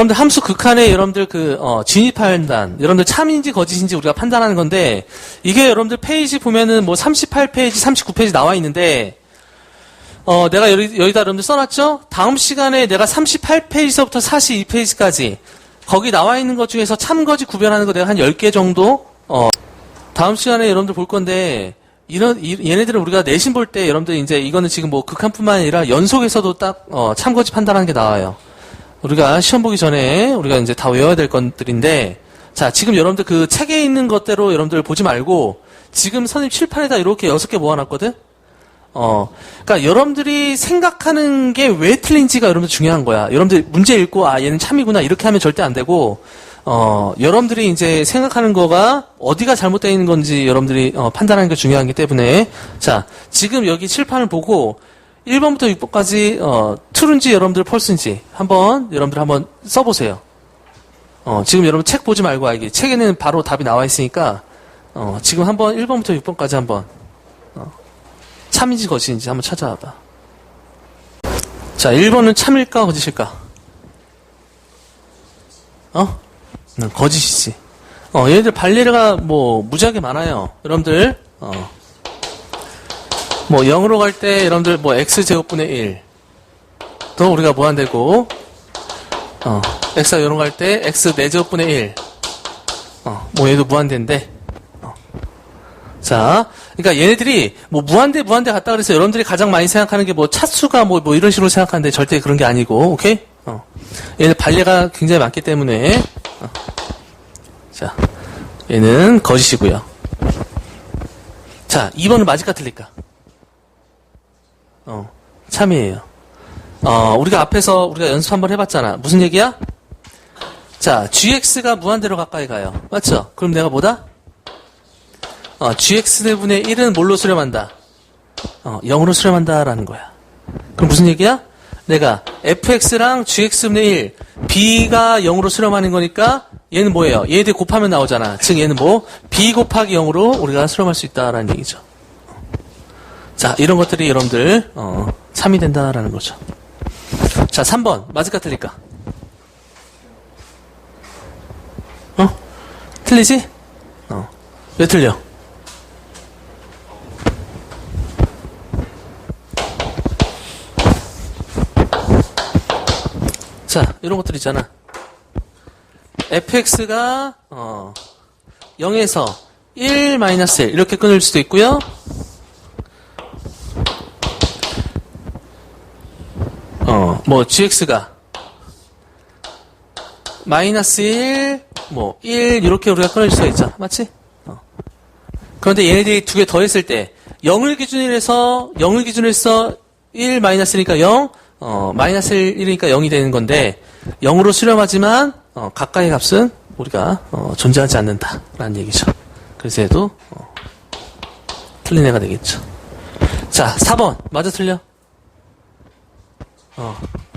여러분들 함수 극한에 여러분들 진입 판단, 여러분들 참인지 거짓인지 우리가 판단하는 건데, 이게 여러분들 페이지 보면은 뭐 38페이지, 39페이지 나와 있는데, 내가 여기다 여러분들 써놨죠? 다음 시간에 내가 38페이지서부터 42페이지까지, 거기 나와 있는 것 중에서 참, 거짓 구별하는 거 내가 한 10개 정도, 다음 시간에 여러분들 볼 건데, 얘네들은 우리가 내신 볼 때 여러분들 이제 이거는 지금 뭐 극한뿐만 아니라 연속에서도 딱, 참, 거짓 판단하는 게 나와요. 우리가 시험 보기 전에 우리가 이제 다 외워야 될 것들인데, 자, 지금 여러분들 그 책에 있는 것대로 여러분들 보지 말고, 지금 선생님 칠판에다 이렇게 6개 모아놨거든? 그러니까 여러분들이 생각하는 게 왜 틀린지가 여러분들 중요한 거야. 여러분들 문제 읽고, 얘는 참이구나, 이렇게 하면 절대 안 되고, 여러분들이 이제 생각하는 거가 어디가 잘못되어 있는 건지 여러분들이 판단하는 게 중요하기 때문에, 자, 지금 여기 칠판을 보고, 1번부터 6번까지, true인지 여러분들 false인지 여러분들 한번 써보세요. 지금 여러분 책 보지 말고 알기. 책에는 바로 답이 나와 있으니까, 지금 한번 1번부터 6번까지 한번, 참인지 거짓인지 한번 찾아와봐. 자, 1번은 참일까 거짓일까? 거짓이지. 얘네들 발레가 뭐 무지하게 많아요. 여러분들, 뭐 0으로 갈 때 여러분들 뭐 x제곱분의 1 또 우리가 무한대고, x가 0으로 갈 때 x 4제곱분의 1 뭐 얘도 무한대인데, 자, 그러니까 얘네들이 뭐 무한대 갔다 그래서 여러분들이 가장 많이 생각하는 게 뭐 차수가 뭐 이런 식으로 생각하는데 절대 그런 게 아니고, 오케이? 얘는 발레가 굉장히 많기 때문에, 자, 얘는 거짓이고요. 자, 2번은 맞을까 틀릴까? 참이에요. 우리가 앞에서 우리가 연습 한번 해봤잖아. 무슨 얘기야? 자, gx가 무한대로 가까이 가요. 맞죠? 그럼 내가 뭐다? gx분의 1은 뭘로 수렴한다? 0으로 수렴한다라는 거야. 그럼 무슨 얘기야? 내가 fx랑 gx분의 1, b가 0으로 수렴하는 거니까 얘는 뭐예요? 얘들 곱하면 나오잖아. 즉 얘는 뭐? b 곱하기 0으로 우리가 수렴할 수 있다라는 얘기죠. 자, 이런 것들이 여러분들 참이 된다라는 거죠. 자, 3번 맞을까 틀릴까? 틀리지? 왜 틀려? 자, 이런 것들 있잖아. fx가 0에서 1, 1 이렇게 끊을 수도 있고요. 뭐 gx가 마이너스 1, 뭐 1 이렇게 우리가 끊을 수가 있죠. 맞지? 그런데 얘네들이 두 개 더했을 때 0을 기준으로 해서 1 마이너스니까 0, 마이너스 1이니까 0이 되는 건데 0으로 수렴하지만 가까이 값은 우리가 존재하지 않는다라는 얘기죠. 그래서 얘도 틀린 애가 되겠죠. 자, 4번 맞아 틀려?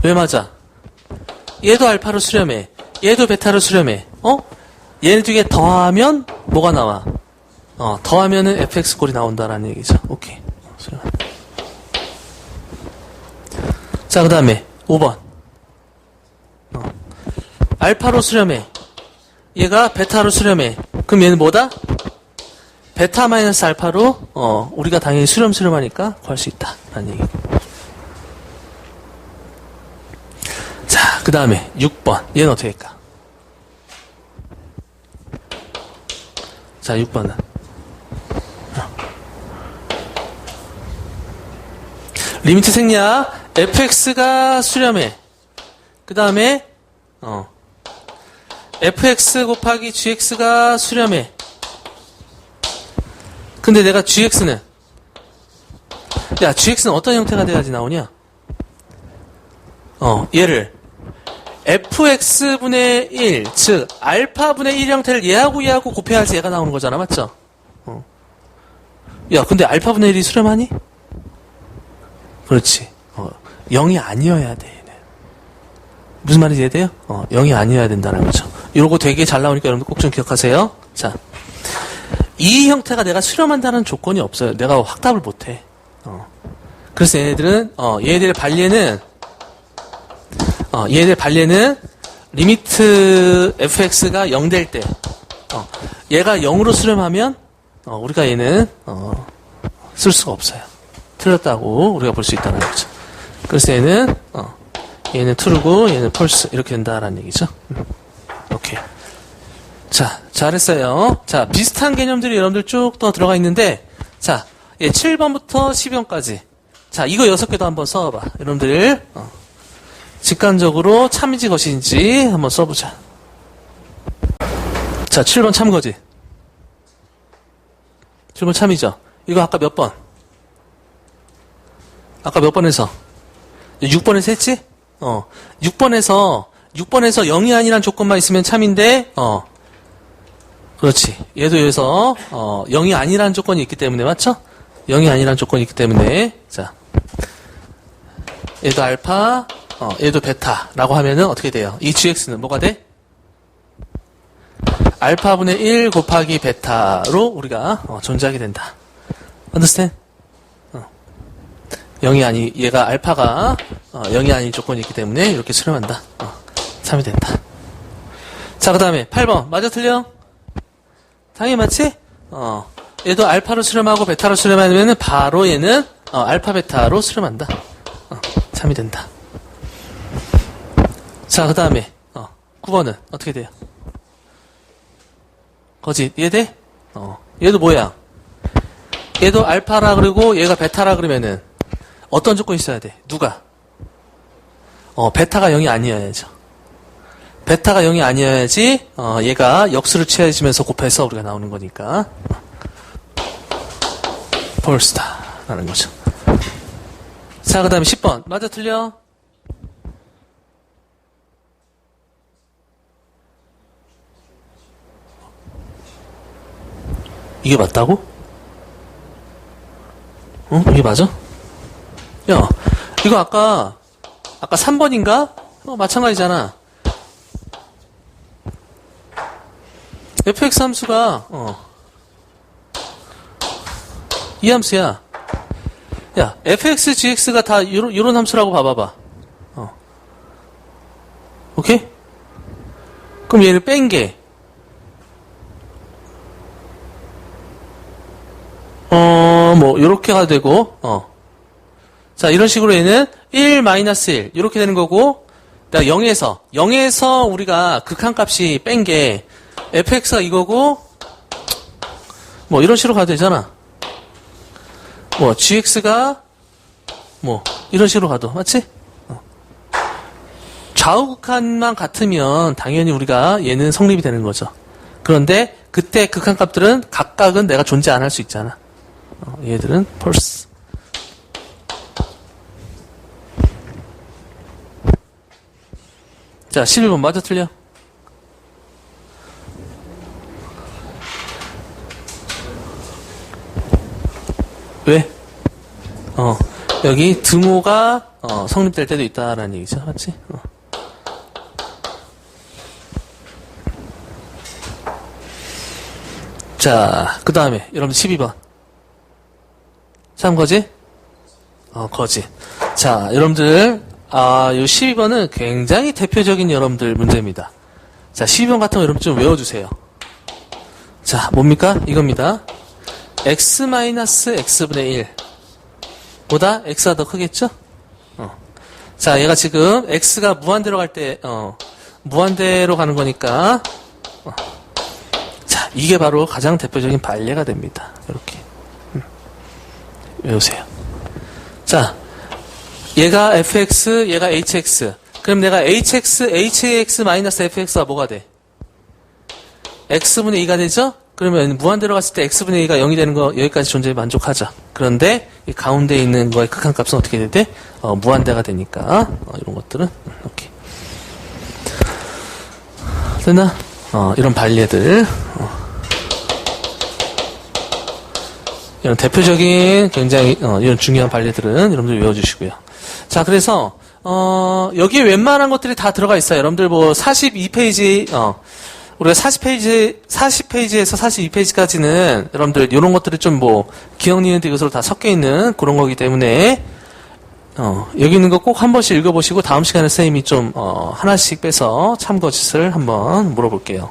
왜 맞아? 얘도 알파로 수렴해. 얘도 베타로 수렴해. 얘네 두 개 더하면 뭐가 나와? 더하면은 fx 꼴이 나온다라는 얘기죠. 오케이. 수렴. 자, 그 다음에 5번. 알파로 수렴해. 얘가 베타로 수렴해. 그럼 얘는 뭐다? 베타 마이너스 알파로 우리가 당연히 수렴하니까 구할 수 있다 라는 얘기. 자, 그 다음에 6번. 얘는 어떻게 할까? 자, 6번은 리미트 생략. fx가 수렴해. 그 다음에 fx 곱하기 gx가 수렴해. 근데 내가 gx는 어떤 형태가 돼야지 나오냐? 얘를 fx분의 1, 즉 알파분의 1 형태를 얘하고 곱해야지 얘가 나오는 거잖아. 맞죠? 야, 근데 알파분의 1이 수렴하니? 그렇지. 0이 아니어야 돼. 얘는. 무슨 말인지 이해돼요? 0이 아니어야 된다는 거죠. 이러고 되게 잘 나오니까 여러분들 꼭 좀 기억하세요. 자, 이 형태가 내가 수렴한다는 조건이 없어요. 내가 확답을 못해. 그래서 얘네들의 발레는 리미트 fx가 0 될 때, 얘가 0으로 수렴하면, 우리가 얘는, 쓸 수가 없어요. 틀렸다고 우리가 볼 수 있다는 거죠. 그래서 얘는 true고 얘는 false 이렇게 된다라는 얘기죠. 오케이. 자, 잘했어요. 자, 비슷한 개념들이 여러분들 쭉 더 들어가 있는데, 자, 7번부터 12번까지. 자, 이거 6개도 한번 써봐. 여러분들, 직관적으로 참인지 것인지 한번 써보자. 자, 7번 참거지. 7번 참이죠. 이거 아까 몇 번? 아까 몇 번에서? 6번에서 했지? 6번에서 0이 아니란 조건만 있으면 참인데, 그렇지. 얘도 여기서, 0이 아니란 조건이 있기 때문에, 맞죠? 0이 아니란 조건이 있기 때문에, 자. 얘도 알파, 얘도 베타라고 하면은 어떻게 돼요? 이 gx는 뭐가 돼? 알파분의 1 곱하기 베타로 우리가, 존재하게 된다. understand? 0이 얘가 알파가 0이 아닌 조건이 있기 때문에 이렇게 수렴한다. 참이 된다. 자, 그 다음에 8번. 맞아, 틀려? 당연히 맞지? 얘도 알파로 수렴하고 베타로 수렴하면은 바로 얘는 알파 베타로 수렴한다. 참이 된다. 자, 그 다음에 9번은 어떻게 돼요? 거짓. 이해 돼? 얘도 뭐야? 얘도 알파라 그러고 얘가 베타라 그러면은 어떤 조건이 있어야 돼? 누가? 베타가 0이 아니어야죠. 베타가 0이 아니어야지 얘가 역수를 취해지면서 곱해서 우리가 나오는 거니까 false다 라는 거죠. 자, 그 다음에 10번. 맞아, 틀려? 이게 맞다고? 이게 맞아? 야, 이거 아까 3번인가? 마찬가지잖아. fx 함수가, 이 함수야. 야, fx, gx가 다 요런 함수라고 봐봐봐. 오케이? 그럼 얘를 뺀 게, 요렇게가 되고, 자, 이런 식으로 얘는 1, -1, 이렇게 되는 거고, 0에서 우리가 극한값이 뺀 게, fx가 이거고, 이런 식으로 가도 되잖아. gx가, 이런 식으로 가도, 맞지? 좌우 극한만 같으면, 당연히 우리가 얘는 성립이 되는 거죠. 그런데, 그때 극한값들은 각각은 내가 존재 안 할 수 있잖아. 얘들은 false. 자, 11번 맞아, 틀려? 왜? 여기 등호가 성립될 때도 있다라는 얘기죠. 맞지? 자, 그 다음에 여러분 12번. 참 거지? 거지. 자, 여러분들 요 12번은 굉장히 대표적인 여러분들 문제입니다. 자, 12번 같은 거 여러분 좀 외워주세요. 자, 뭡니까? 이겁니다. x-x분의 1 보다 x가 더 크겠죠? 자, 얘가 지금 x가 무한대로 갈 때 무한대로 가는 거니까 자, 이게 바로 가장 대표적인 반례가 됩니다. 이렇게 외우세요. 자, 얘가 fx, 얘가 hx. 그럼 내가 hx-fx가 뭐가 돼? x분의 2가 되죠? 그러면 무한대로 갔을 때 x분의 2가 0이 되는 거 여기까지 존재에 만족하죠. 그런데 이 가운데 있는 거의 극한값은 어떻게 돼? 무한대가 되니까 이런 것들은 이렇게 됐나? 이런 반례들 이런 대표적인 굉장히 이런 중요한 반례들은 여러분들 외워주시고요. 자, 그래서 여기에 웬만한 것들이 다 들어가 있어요. 여러분들 42페이지 우리가 40페이지에서 42페이지까지는 여러분들 이런 것들이 좀 기억, 니은, 디귿으로 다 섞여 있는 그런 거기 때문에 여기 있는 거 꼭 한 번씩 읽어보시고 다음 시간에 선생님이 좀 하나씩 빼서 참고짓을 한번 물어볼게요.